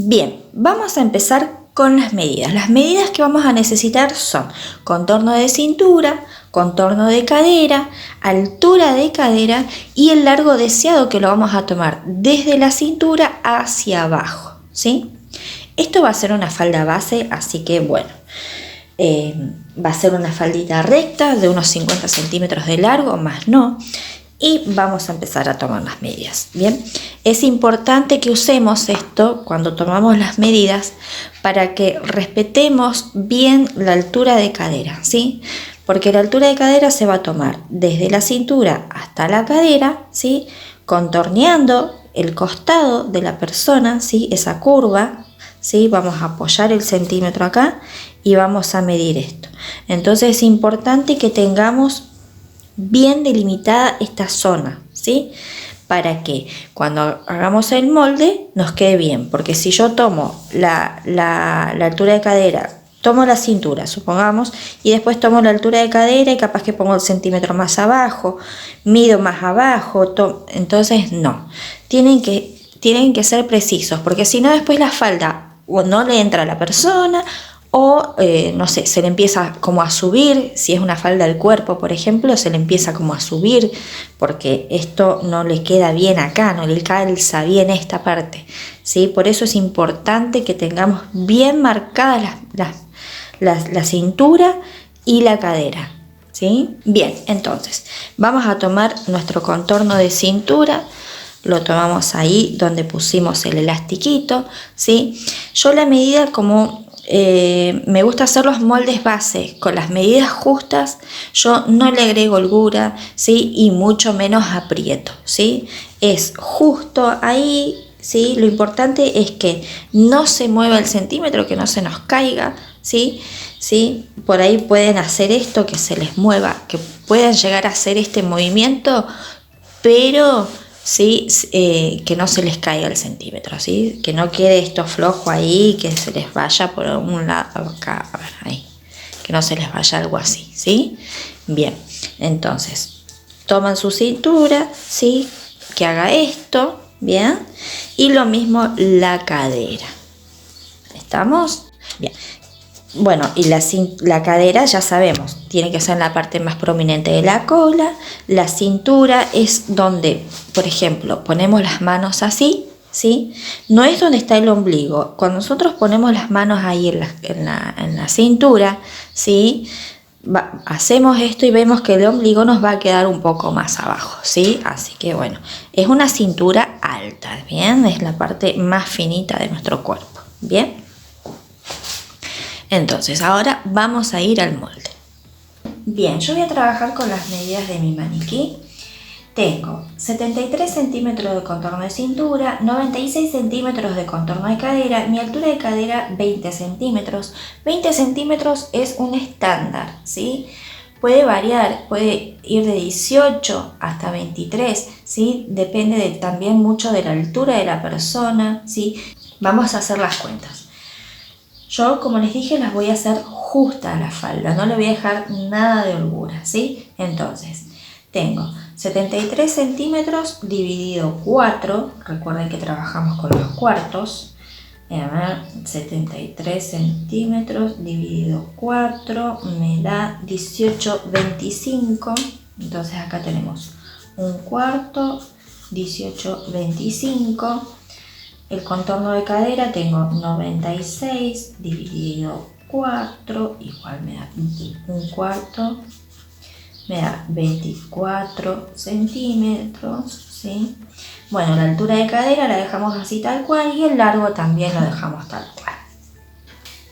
Bien, vamos a empezar con las medidas. Las medidas que vamos a necesitar son contorno de cintura, contorno de cadera, altura de cadera y el largo deseado, que lo vamos a tomar desde la cintura hacia abajo, ¿sí? Esto va a ser una falda base, así que bueno, va a ser una faldita recta de unos 50 centímetros de largo, más no. Y vamos a empezar a tomar las medidas. Bien, es importante que usemos esto cuando tomamos las medidas para que respetemos bien la altura de cadera, ¿sí? Porque la altura de cadera se va a tomar desde la cintura hasta la cadera, ¿sí? Contorneando el costado de la persona, ¿sí? Esa curva, ¿sí? Vamos a apoyar el centímetro acá y vamos a medir esto. Entonces es importante que tengamos bien delimitada esta zona, ¿sí? Para que cuando hagamos el molde nos quede bien, porque si yo tomo la altura de cadera, tomo la cintura, supongamos, y después tomo la altura de cadera y capaz que pongo el centímetro más abajo, mido más abajo, entonces no, tienen que ser precisos, porque si no después la falda o no le entra a la persona o no sé, se le empieza como a subir. Si es una falda del cuerpo, por ejemplo, se le empieza como a subir porque esto no le queda bien acá, no le calza bien esta parte, ¿sí? Por eso es importante que tengamos bien marcadas la cintura y la cadera, ¿sí? Bien, entonces vamos a tomar nuestro contorno de cintura. Lo tomamos ahí donde pusimos el elastiquito, ¿sí? Yo la medida, como me gusta hacer los moldes base con las medidas justas, yo no le agrego holgura, ¿sí? Y mucho menos aprieto, ¿sí? Es justo ahí, ¿sí? Lo importante es que no se mueva el centímetro, que no se nos caiga, ¿sí? ¿Sí? Por ahí pueden hacer esto, que se les mueva, que puedan llegar a hacer este movimiento, pero ¿sí? Que no se les caiga el centímetro, ¿sí? Que no quede esto flojo ahí, que se les vaya por un lado acá, a ver, ahí, que no se les vaya algo así, ¿sí? Bien, entonces toman su cintura, ¿sí? Que haga esto, bien, y lo mismo la cadera. ¿Estamos? Bien. Bueno, y la cadera ya sabemos, tiene que ser en la parte más prominente de la cola. La cintura es donde, por ejemplo, ponemos las manos así, ¿sí? No es donde está el ombligo. Cuando nosotros ponemos las manos ahí en la cintura, ¿sí? Hacemos esto y vemos que el ombligo nos va a quedar un poco más abajo, ¿sí? Así que bueno, es una cintura alta, ¿bien? Es la parte más finita de nuestro cuerpo, ¿bien? Entonces, ahora vamos a ir al molde. Bien, yo voy a trabajar con las medidas de mi maniquí. Tengo 73 centímetros de contorno de cintura, 96 centímetros de contorno de cadera, mi altura de cadera 20 centímetros. 20 centímetros es un estándar, ¿sí? Puede variar, puede ir de 18 hasta 23, ¿sí? Depende también mucho de la altura de la persona, ¿sí? Vamos a hacer las cuentas. Yo, como les dije, las voy a hacer justas a la falda, no le voy a dejar nada de holgura, ¿sí? Entonces, tengo 73 centímetros dividido 4, recuerden que trabajamos con los cuartos. A ver, 73 centímetros dividido 4 me da 18,25. Entonces acá tenemos un cuarto, 18,25. El contorno de cadera tengo 96 dividido 4, igual me da un cuarto, me da 24 centímetros, ¿sí? Bueno, la altura de cadera la dejamos así tal cual y el largo también lo dejamos tal cual.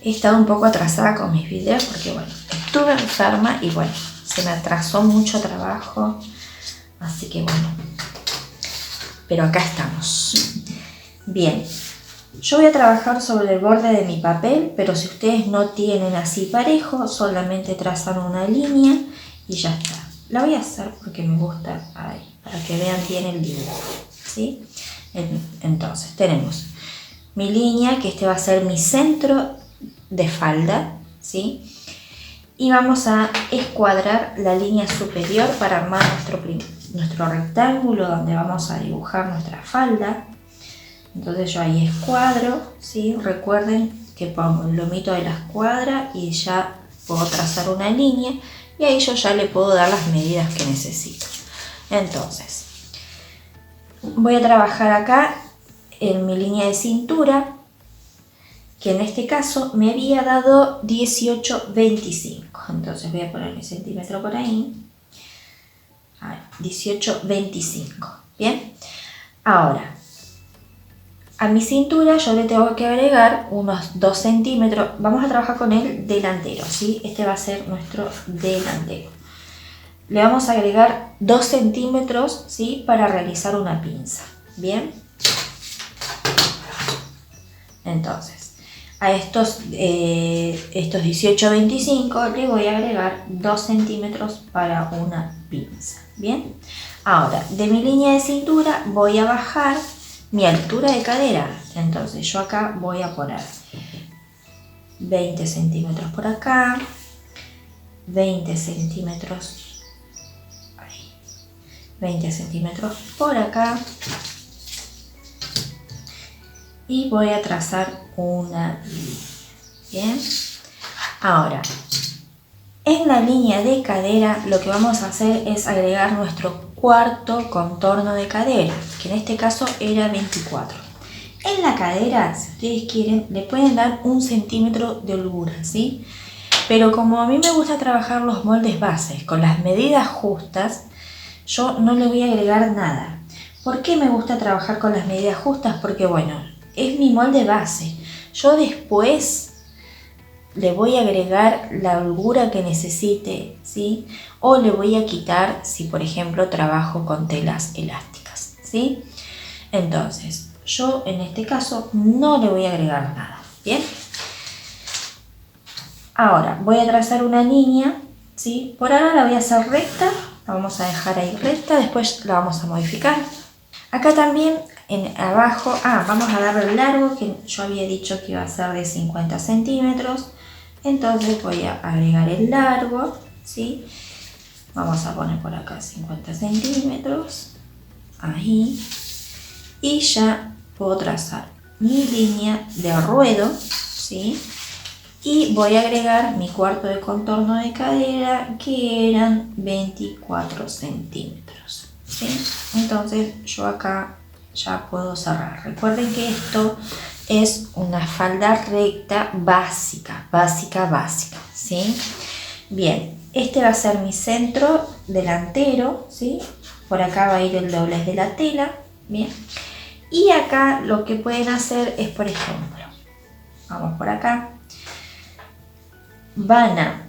He estado un poco atrasada con mis videos porque bueno, estuve enferma y bueno, se me atrasó mucho trabajo, así que bueno, pero acá estamos. Bien, yo voy a trabajar sobre el borde de mi papel, pero si ustedes no tienen así parejo, solamente trazan una línea y ya está. La voy a hacer porque me gusta ahí, para que vean bien el dibujo, ¿sí? Entonces, tenemos mi línea, que este va a ser mi centro de falda, ¿sí? Y vamos a escuadrar la línea superior para armar nuestro rectángulo donde vamos a dibujar nuestra falda. Entonces yo ahí escuadro, ¿sí? Recuerden que pongo el lomito de la escuadra y ya puedo trazar una línea y ahí yo ya le puedo dar las medidas que necesito. Entonces, voy a trabajar acá en mi línea de cintura, que en este caso me había dado 18,25. Entonces voy a poner mi centímetro por ahí. 18,25. Bien. Ahora, a mi cintura yo le tengo que agregar unos 2 centímetros. Vamos a trabajar con el delantero, ¿sí? Este va a ser nuestro delantero. Le vamos a agregar 2 centímetros, ¿sí? Para realizar una pinza. Bien. Entonces, a estos 18,25 le voy a agregar 2 centímetros para una pinza. Bien. Ahora, de mi línea de cintura voy a bajar mi altura de cadera. Entonces yo acá voy a poner 20 centímetros por acá, 20 centímetros, ahí, 20 centímetros por acá, y voy a trazar una línea. Bien. Ahora, en la línea de cadera lo que vamos a hacer es agregar nuestro cuarto contorno de cadera, que en este caso era 24. En la cadera, si ustedes quieren, le pueden dar 1 centímetro de holgura, ¿sí? Pero como a mí me gusta trabajar los moldes bases con las medidas justas, yo no le voy a agregar nada. ¿Por qué me gusta trabajar con las medidas justas? Porque bueno, es mi molde base. Yo después le voy a agregar la holgura que necesite, ¿sí? O le voy a quitar si por ejemplo trabajo con telas elásticas, ¿sí? Entonces, yo en este caso no le voy a agregar nada, ¿bien? Ahora voy a trazar una línea, ¿sí? Por ahora la voy a hacer recta, la vamos a dejar ahí recta, después la vamos a modificar. Acá también abajo, vamos a darle el largo, que yo había dicho que iba a ser de 50 centímetros. Entonces voy a agregar el largo, ¿sí? Vamos a poner por acá 50 centímetros, ahí. Y ya puedo trazar mi línea de ruedo, ¿sí? Y voy a agregar mi cuarto de contorno de cadera, que eran 24 centímetros, ¿sí? Entonces yo acá ya puedo cerrar. Recuerden que esto es una falda recta básica, ¿sí? Bien, este va a ser mi centro delantero, ¿sí? Por acá va a ir el doblez de la tela, bien. Y acá lo que pueden hacer es, por ejemplo, vamos por acá, van a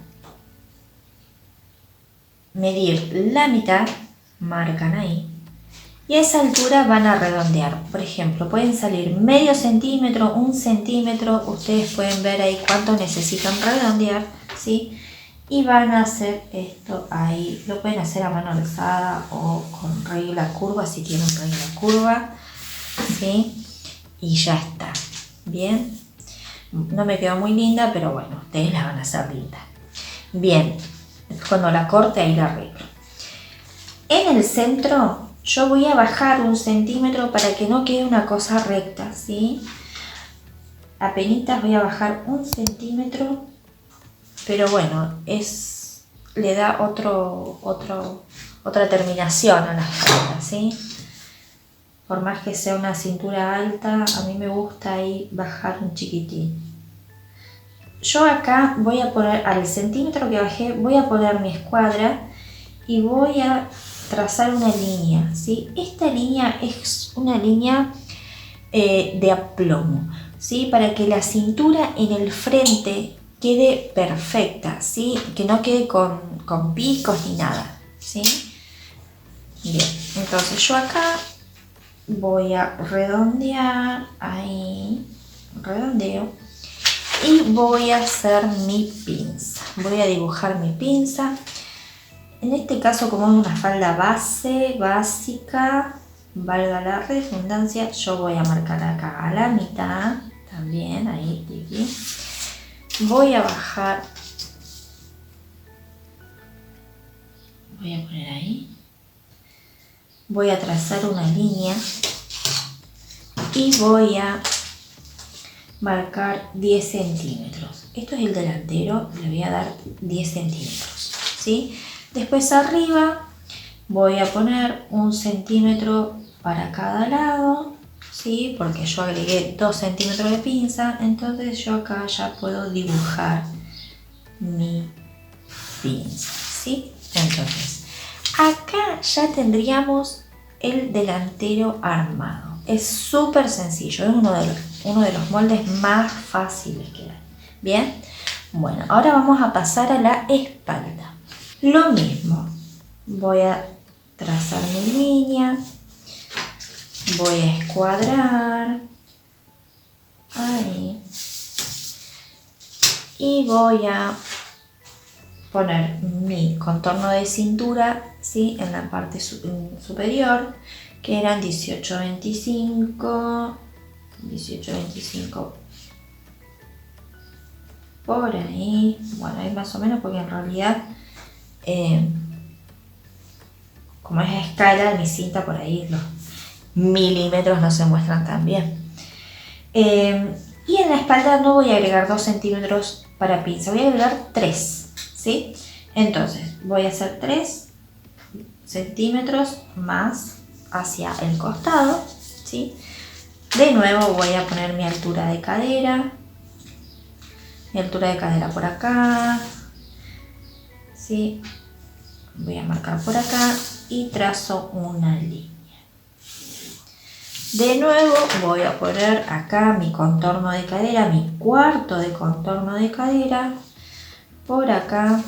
medir la mitad, marcan ahí, y a esa altura van a redondear. Por ejemplo, pueden salir medio centímetro, 1 centímetro, ustedes pueden ver ahí cuánto necesitan redondear, ¿sí? Y van a hacer esto ahí, lo pueden hacer a mano alzada o con regla curva si tienen regla curva, ¿sí? Y ya está, ¿bien? No me quedó muy linda, pero bueno, ustedes la van a hacer linda. Bien, cuando la corte ahí la arreglo. En el centro yo voy a bajar 1 centímetro para que no quede una cosa recta, ¿sí? Apenitas voy a bajar 1 centímetro, pero bueno, le da otra terminación a la falda, ¿sí? Por más que sea una cintura alta, a mí me gusta ahí bajar un chiquitín. Yo acá voy a poner, al centímetro que bajé, voy a poner mi escuadra y voy a trazar una línea, ¿sí? Esta línea es una línea de aplomo, ¿sí? Para que la cintura en el frente quede perfecta, ¿sí? Que no quede con picos ni nada, ¿sí? Bien, entonces yo acá voy a redondear, ahí, redondeo, y voy a hacer mi pinza. Voy a dibujar mi pinza. En este caso, como es una falda básica, valga la redundancia, yo voy a marcar acá a la mitad, también, ahí, aquí. Voy a bajar, voy a poner ahí, voy a trazar una línea y voy a marcar 10 centímetros. Esto es el delantero, le voy a dar 10 centímetros, ¿sí? Después arriba voy a poner 1 centímetro para cada lado, ¿sí? Porque yo agregué 2 centímetros de pinza, entonces yo acá ya puedo dibujar mi pinza, ¿sí? Entonces, acá ya tendríamos el delantero armado. Es súper sencillo, es uno de los moldes más fáciles que hay. Bien, bueno, ahora vamos a pasar a la espalda. Lo mismo, voy a trazar mi línea, voy a escuadrar, ahí, y voy a poner mi contorno de cintura, ¿sí? En la parte superior, que eran 18-25 por ahí, bueno, ahí más o menos, porque en realidad como es a escala mi cinta, por ahí los milímetros no se muestran tan bien. Y en la espalda no voy a agregar 2 centímetros para pinza, voy a agregar 3, ¿sí? Entonces voy a hacer 3 centímetros más hacia el costado, ¿sí? De nuevo voy a poner mi altura de cadera por acá, ¿sí? Voy a marcar por acá y trazo una línea. De nuevo voy a poner acá mi contorno de cadera, mi cuarto de contorno de cadera por acá,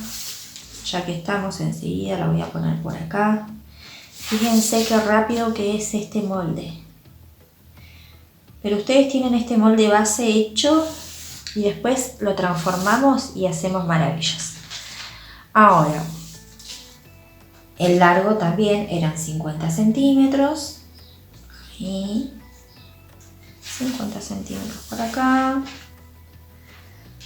ya que estamos enseguida la voy a poner por acá. Fíjense qué rápido que es este molde. Pero ustedes tienen este molde base hecho y después lo transformamos y hacemos maravillas. Ahora, el largo también eran 50 centímetros. Y 50 centímetros por acá,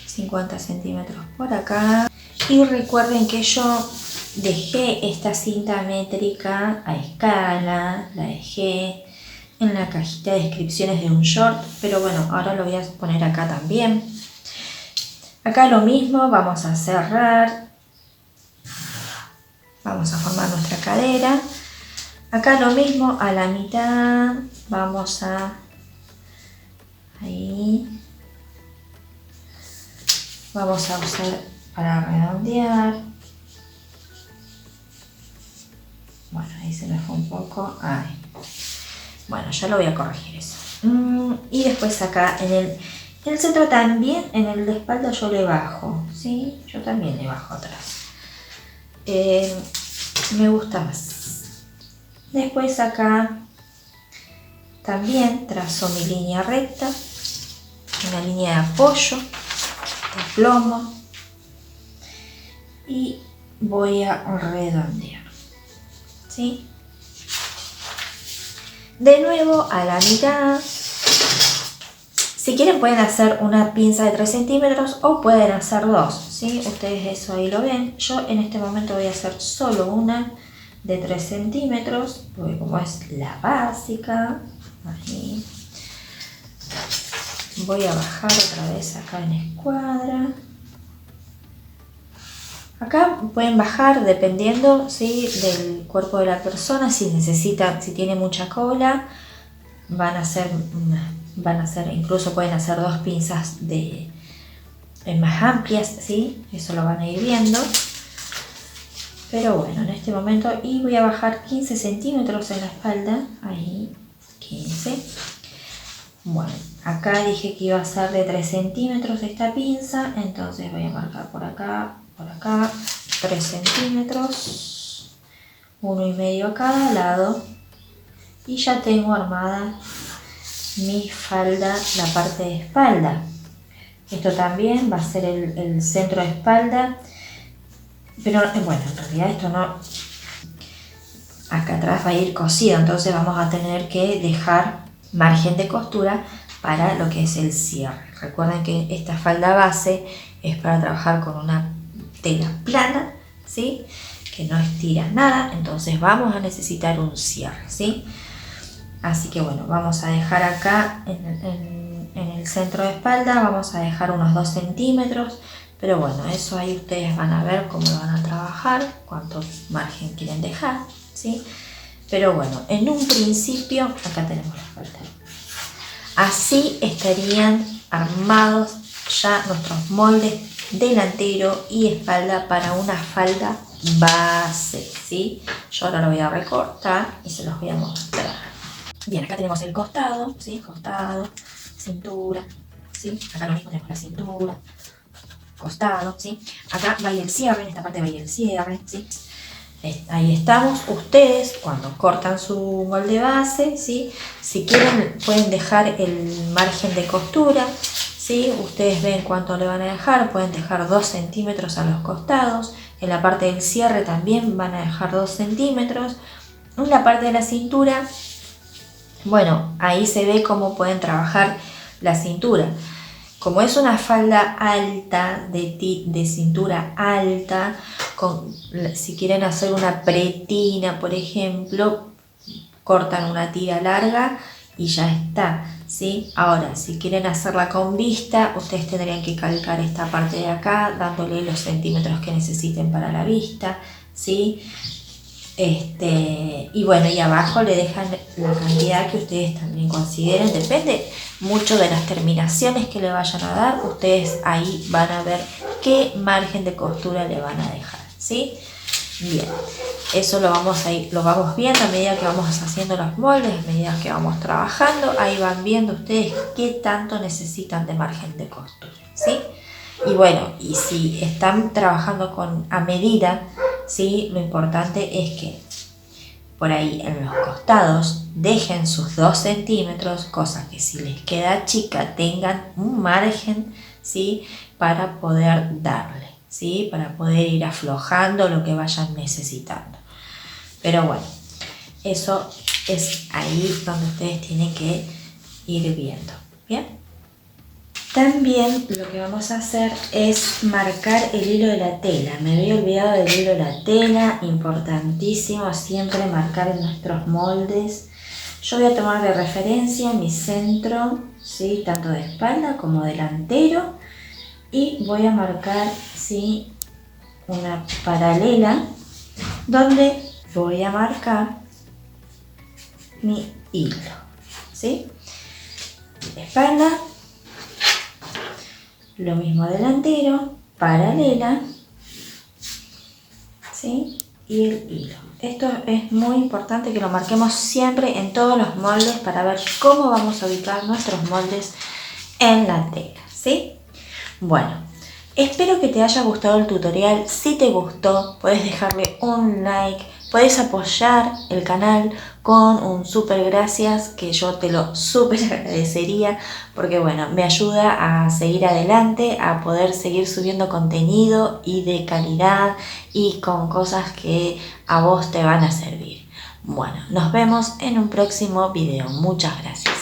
50 centímetros por acá. Y recuerden que yo dejé esta cinta métrica a escala, la dejé en la cajita de descripciones de un short, pero bueno, ahora lo voy a poner acá también. Acá lo mismo, vamos a cerrar, vamos a formar nuestra cadera. Acá lo mismo, a la mitad vamos a, ahí, vamos a usar para redondear. Bueno, ahí se me fue un poco, ahí. Bueno, ya lo voy a corregir eso. Y después acá en el centro también, en el de espalda yo le bajo, ¿sí? Yo también le bajo atrás. Me gusta más. Después acá también trazo mi línea recta, una línea de apoyo, de plomo, y voy a redondear, ¿sí? De nuevo a la mitad. Si quieren pueden hacer una pinza de 3 centímetros o pueden hacer 2, ¿sí? Ustedes eso ahí lo ven. Yo en este momento voy a hacer solo una de 3 centímetros, porque como es la básica, ahí. Voy a bajar otra vez acá en escuadra. Acá pueden bajar dependiendo, ¿sí?, del cuerpo de la persona. Si necesitan, si tiene mucha cola, van a hacer, incluso pueden hacer 2 pinzas más amplias, ¿sí? Eso lo van a ir viendo. Pero bueno, en este momento, y voy a bajar 15 centímetros en la espalda, ahí, 15. Bueno, acá dije que iba a ser de 3 centímetros esta pinza, entonces voy a marcar por acá, 3 centímetros, 1,5 a cada lado, y ya tengo armada mi falda, la parte de espalda. Esto también va a ser el centro de espalda. Pero bueno, en realidad esto no, acá atrás va a ir cosido, entonces vamos a tener que dejar margen de costura para lo que es el cierre. Recuerden que esta falda base es para trabajar con una tela plana, ¿sí?, que no estira nada, entonces vamos a necesitar un cierre, ¿sí? Así que bueno, vamos a dejar acá en el centro de espalda, vamos a dejar unos 2 centímetros, pero bueno, eso ahí ustedes van a ver cómo lo van a trabajar, cuánto margen quieren dejar, ¿sí? Pero bueno, en un principio, acá tenemos la espalda. Así estarían armados ya nuestros moldes delantero y espalda para una falda base, ¿sí? Yo ahora lo voy a recortar y se los voy a mostrar. Bien, acá tenemos el costado, ¿sí? Costado, cintura, ¿sí? Acá lo mismo tenemos la cintura, costado, ¿sí? Acá va a ir el cierre, en esta parte va a ir el cierre, ¿sí? Ahí estamos. Ustedes cuando cortan su molde base, ¿sí? Si quieren pueden dejar el margen de costura, ¿sí? Ustedes ven cuánto le van a dejar, pueden dejar 2 centímetros a los costados, en la parte del cierre también van a dejar 2 centímetros, en la parte de la cintura, bueno, ahí se ve cómo pueden trabajar la cintura. Como es una falda alta, de cintura alta, si quieren hacer una pretina, por ejemplo, cortan una tira larga y ya está, ¿sí? Ahora, si quieren hacerla con vista, ustedes tendrían que calcar esta parte de acá, dándole los centímetros que necesiten para la vista, ¿sí? Y bueno, y abajo le dejan la cantidad que ustedes también consideren, depende mucho de las terminaciones que le vayan a dar, ustedes ahí van a ver qué margen de costura le van a dejar, ¿sí? Bien, eso lo vamos viendo a medida que vamos haciendo los moldes, a medida que vamos trabajando, ahí van viendo ustedes qué tanto necesitan de margen de costura, ¿sí? Y bueno, y si están trabajando a medida, ¿sí? Lo importante es que por ahí en los costados dejen sus 2 centímetros, cosa que si les queda chica tengan un margen, ¿sí? Para poder darle, ¿sí? Para poder ir aflojando lo que vayan necesitando. Pero bueno, eso es ahí donde ustedes tienen que ir viendo, ¿bien? También lo que vamos a hacer es marcar el hilo de la tela. Me había olvidado del hilo de la tela, importantísimo siempre marcar en nuestros moldes. Yo voy a tomar de referencia mi centro, ¿sí? Tanto de espalda como delantero, y voy a marcar, ¿sí? Una paralela donde voy a marcar mi hilo, ¿sí? Espalda. Lo mismo delantero, paralela, ¿sí? Y el hilo. Esto es muy importante que lo marquemos siempre en todos los moldes para ver cómo vamos a ubicar nuestros moldes en la tela, ¿sí? Bueno, espero que te haya gustado el tutorial. Si te gustó, puedes dejarle un like, puedes apoyar el canal con un súper gracias, que yo te lo súper agradecería, porque bueno, me ayuda a seguir adelante, a poder seguir subiendo contenido y de calidad y con cosas que a vos te van a servir. Bueno, nos vemos en un próximo video. Muchas gracias.